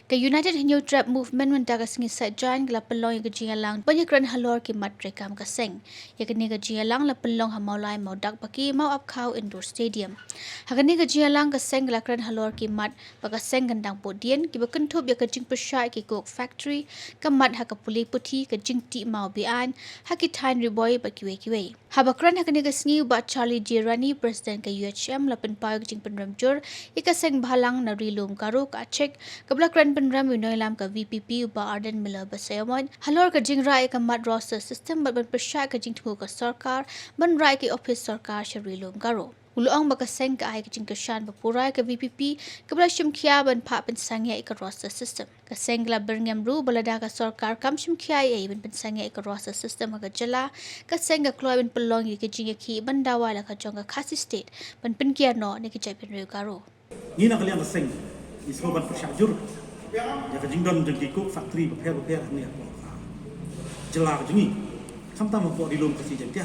Ke United New Trap Movement mendaga sengi sajan gela pelong ke jingalang penyekran halor ki mat rekam kaseng. Ya kini ke jingalang la pelong ha maulai mau dak baki mau up kau indoor stadium. Ha kini ke jingalang kaseng gela kran halor ki mat bakaseng gendang podien ki bekentup ya ke jing persai ki coke factory ke mat ha ke puli puti ke jing ti mau bian ha ki tain riboy baki we. Ha bakran ha kini ke sengi ba Charlie Jirani presiden ke UHM la penpau ke jing penramjur ika seng balang na rilum karuk acek kebla kran penram winoilam ka VPP uba Arden Miller Basayamon halor ka jingrai ka mat roster system ban persya ka jingtu ka sarkar ban rai ki office sarkar sharilum karo uluang baka seng ka ai ka jingkashan bapurai ka VPP kebla shimkhia ban pha pensangya ka roster system ka sengla berngam ru balada ka sarkar kam shimkhia ai ban pensangya ka roster system ka jala ka senga kloy ban pelong ki jinga ki ban dawala ka jonga khasi state ban penkia no ne ki chai pen karo ni nak liang seng isroban persyajur ya ka jingdon jeng kok factory beper ni apa jelar jengi samta mo di lom kasi jeng dia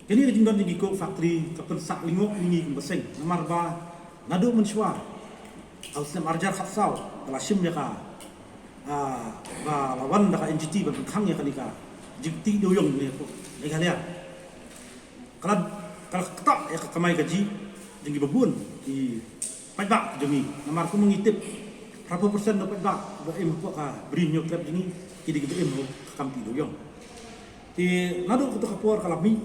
kini ka jingdon jeng kok factory ka pensak lingok ni beseng namar ba nadu mensywa au sem arjar khatsau kala shim ya ka ba lawan da ka NGT ban khang ya ka jikti doyong ni ko ni kalian kalau ketak ya kamai gaji jeng babun di pajak jengi namar ku mengitip berapa persen dapat bak em ko ka beri nyok jengi kidi gitu em kam ti doyong ti nadu ko to kapor kalami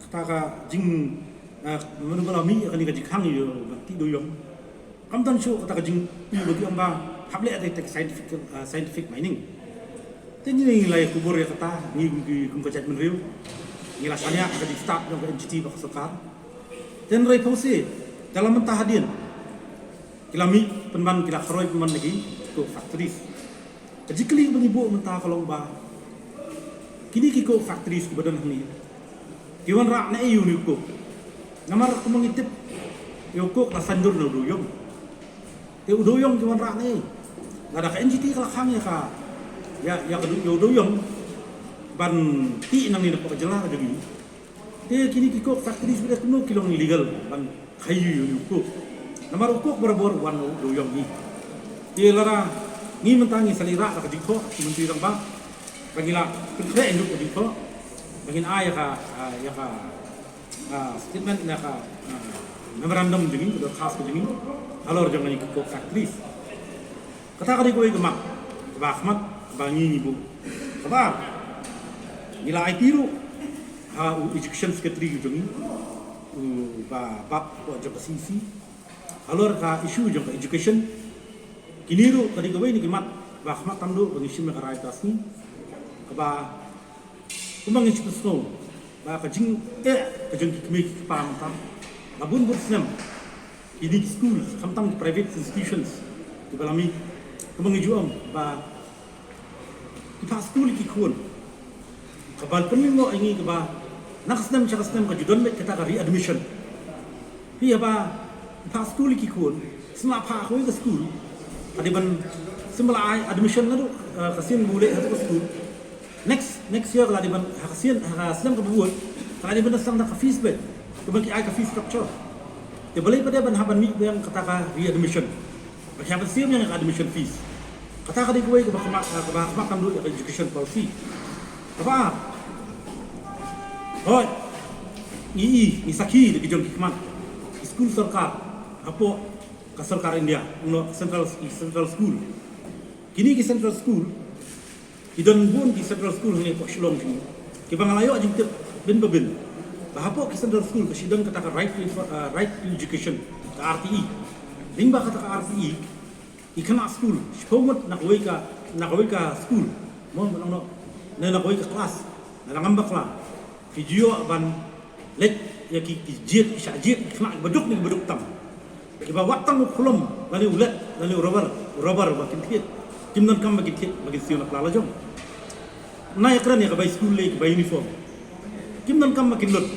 kata ka jing menu kalami akan gaji khang yo ti doyong kam tan shu kata ka jing pi bagi amba hable ada scientific mining tin ni lai kubur ya kata ni kum ka chat menriu ni rasanya ka di start yang ka NGT bak sekar dan rai pose dalam mentah hadin kilami penban kila kharoi penban lagi ko factory kajikli mengibu mentah kolong ba kini kiko factory ki badan ni kiwan rak na ayu ni ko namar ko mangitip yo ko kasandur no doyong te doyong kiwan rak ni ada ka NGT kala khang ya ka ya ka doyong ban ti nang ni ko jelar jadi te kini kiko factory sudah kuno kilong illegal ban kayu yo ko namar ukuk berbor wan doyong ni dia lara ni mentangi salira ka dikho menteri rang bang pagila kre enduk ko dikho bangin aya ka statement na ka memorandum jing do khas ko jing alor jang ni ko factory kata ka diko ig mak ba khmat bangi ni bu ba ila ai tiru ha education secretary jing ba ko jang sisi alor ka isu jong education kiniru tadi gawe ni kimat ba khmat tamdu bagi sim ka rai tasni ba kumang isu sno ba ka jing ka jong kimi pam tam labun bursnam ini school kamtam private institutions di balami kumang ijuam ba kita school ki khon kabal penimo ingi ba naksnam chakasnam ka judon met kata ka readmission hi ba pa school ki kun sma pa ko ke school adi ban simla ai admission na do kasin bule ha ko school next year la di ban kasin haslam ka buat kala di ban sang da ka fees bet ko ban ki ai ka fees structure te bale pada ban haban mi yang kata ka readmission ba kya ban sim yang admission fees kata ka di ko ba khama kam do education policy apa hoy ni saki di jong hikmat school sarkar apa ka sarkar India uno central school kini ki central school idon bun ki central school ni ko shlong ni ki bangalayo ajing tip bin babin bahapo ki central school ki sidon kata ka right to education ka RTE lingba kata ka RTE ikana school shomot na koi ka school mo no na koi ka class na ngamba kla video ban let ya ki jet sajit kena beduk ni beduk tam bagi bawa tang kolom lalu ulat lalu rubber makin tiet kimnon kam makin tiet makin siun lala jom naik keran ya ke school le ke uniform kimnon kam makin lut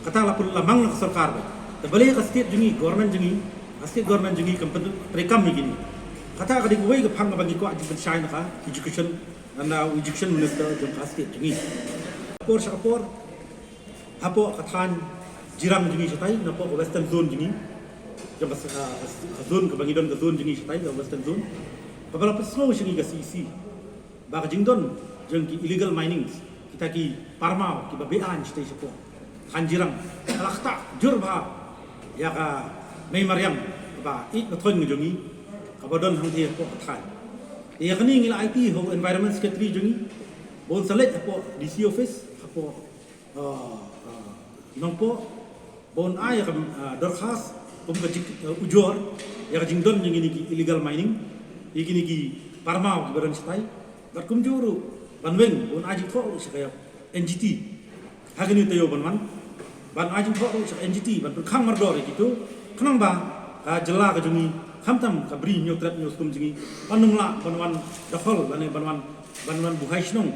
kata lapul lamang nak sarkar tabale ka state jungi government jungi kampen rekam ni gini kata ka di kuwai ke phang bagi ko ajib shine ka education education minister jong ka state jungi por apo kathan jirang jungi satai na po western zone jungi jong ka zone ka bangidon ka zone jungi satai ka western zone Kapala peslo sini ga CC. Ba jingdon jeng ki illegal mining kita ki parmau ki babean stay sepo. Kanjirang alakta jur ba ya ka mai mariam ba it beton ngi kabadon hang thi po thai. Ya kani ngila IT ho environment secretary jongi bon select po DC office po nongpo bon ay ka dorkhas ka ujor ya ka jingdon yang ini illegal mining ini ki parmau ki baran sitai bat kumjuru banweng bon aji tho sakaya NGT hagini tayo ban aji tho sak NGT ban khang mardor gitu kenang ba ka jela ka jungi khamtam ka bri nyo trap nyo skum jingi panungla banwan dakhol banwan buhai snong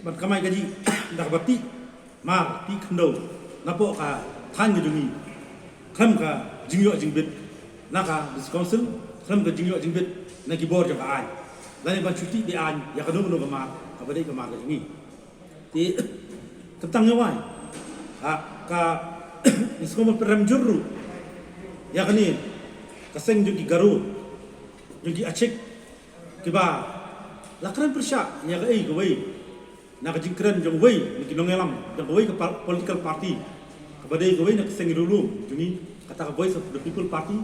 ban kamai gaji dak bati ma ti khndo napo ka than jungi kham ka jingyo jingbit naka dis council kham ka jingyo jingbit na gibor ja ai lani ban chuti di an ya ka no ma ka bade ka ma ka jingi ti tentang nyawai ka iskomo peram jurru ya kani kaseng jugi garu jugi acik kiba lakran persya ya ka ei ka wei na ka jingkran jong wei ni nongelam jong wei ka political party ka bade ka wei na kaseng rulu jungi kata ka voice of the people party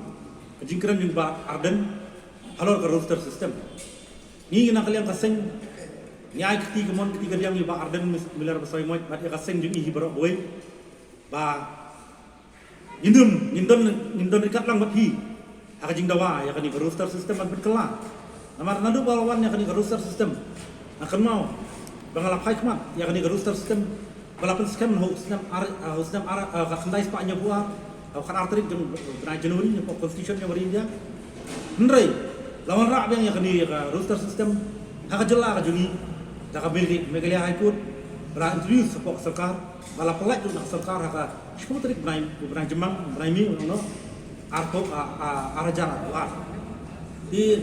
ka jingkran jong ba arden halor ka roster system ni na kalian kaseng nyai keti kemon keti kalian ni ba arden milar basoi moy bat ya kaseng jong i baro wei ba indon ikat lang bathi aka jing dawa ya kani roster system ban berkela namar nadu balawan ya kani roster system akan mau bangalap hai kmat ya kani roster system balapan scam ho system ka khandai spa nya bua au kan arterik jeng na januari nya constitution nya India ndrei lawan rak yang ya kani roster system aka jela ka jungi ka megalia high court ra introduce support sarkar balap pelak tu nak sarkar aka semua trik benai jemang benai mi no arko arajar war di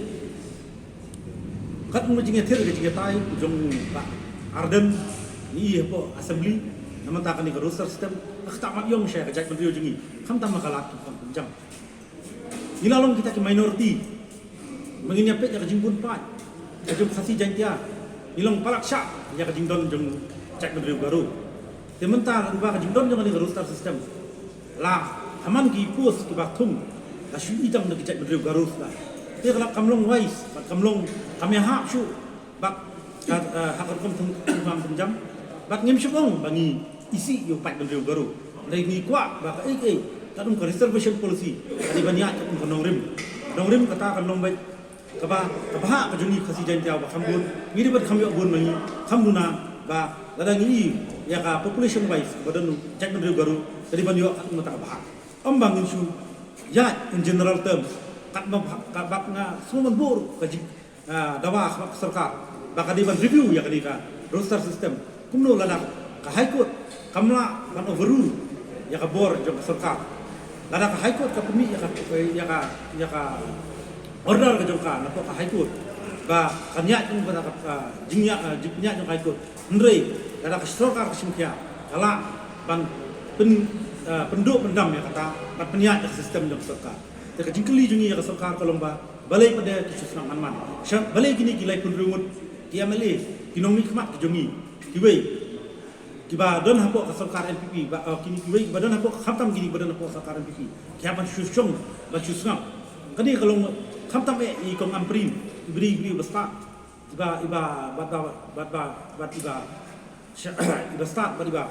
kat mu jinge thir ke jinge tai jong ba arden ni po assembly nama ta kan ni roster system tak mat yong saya kajak menteri jingi kham tam makalat tu kan jam ilalong kita ke minority menginya pet ya jingbun pat jom khasi jantia ilong palak syak ya jingdon jong cek menteri baru sementara ubah jingdon jong ni roster system lah aman ki pos ki baktum la shu idam na kijat bedre garus la te kala kamlong wais bat kamlong kamya ha shu bak hakar kom tum jam bat ngim shubong bangi isi yo pat bedre garu dai ni kwa ba ka ei kadung ka reservation policy ani banya ka kum nongrim kata kan lombai ka ba ha ka juni khasi jan tiaw ba khambun ngiri bat khamyo bun mangi khamduna ba ladang ini ya ka population wise badan jak bedre garu dari banyo ka mata ba ambang insu ya in general terms kat bak nga suman bur ka dawa ka sarkar baka di ban review ya kadika roster system kumno lada ka high court kamla ban overrule ya ka bor jong sarkar lada ka high court ka pumi ya ka order ka jong ka napo ka high court ba kanya jong ka jingnya jong high court ndrei lada ka sarkar ka simkia kala ban penduk pendam ya kata bat peniat sistem jong sarkar te jingkeli jungi ya sarkar kolomba balai pada kisus nang man balai gini gilai pendrungut kiamale kinong nikmat jungi kiwei kiba don hapo ka sarkar NPP ba kini kiwei badan hapo khatam gini badan hapo sarkar NPP kiaban syusong ba syusngam kani kalong khatam i kong amprim ibri basta iba bat iba start ba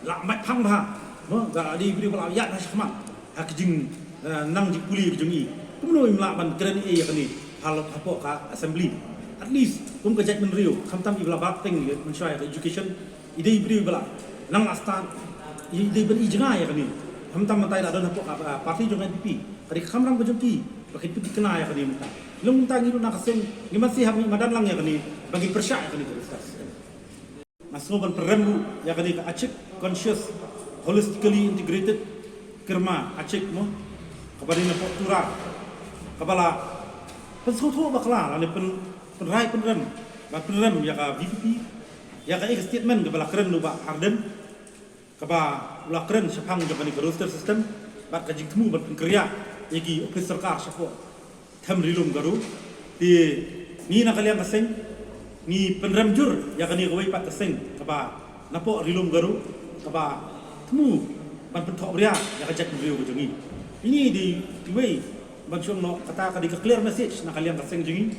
la mat phang ba no ga di beri bala ya na khmat hak jing nang ji kuli jungi kumno imla ban kren e yakni hal hapo ka assembly at least kum ka judgment rio khamtam ibla bak teng mun shai education ide beri bala nang astan ide ben ijna yakni khamtam matai da don hapo ka parti jong NPP kadi khamram ko jongki bakit pi kena yakni muta lung ta ngiru na kaseng ngimasi hami madan lang yakni bagi persya yakni terus masnoban perembu yakni ka acik conscious holistically integrated kerma acik mo kepada ni tura kepala pensoto bakla ni penrai penrem ba penrem ya ka VPP ya ka statement kepala keren lu ba arden keba ula keren sepang jabani roster system ba ka jikmu ba kerja yagi officer ka sako tham rilum garu di ni nak kalian kasing ni penrem jur ya kani kawai pat kasing kaba napo rilum garu kaba temu ban pentok bria ya kajak beliau jungi ini di way ban syong no kata ka di clear message nak kalian kasing jungi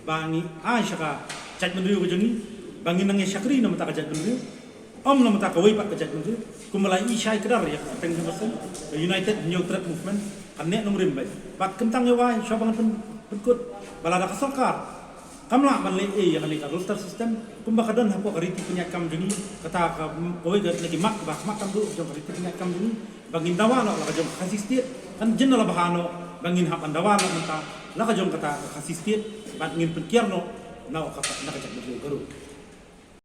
bangi syaka chat beliau jungi bangi nang syakri na mata kajak beliau om na mata kawai pat kajak beliau kumalai isyai kedar ya teng kasing United New Threat Movement anek nomrim bai pat kentang yawai syabangan penkut balada kasokar kamla ban le ya kali ka roster system kumbakadan hapo kariti penyakam jungi kata ka koi ga lagi mak kam du jom kariti penyakam jungi bangin dawa no la jom kasih setiap kan jenala bahano bangin hapan dawa no menta la jom kata kasih setiap bangin penkiar no na ka na ka garu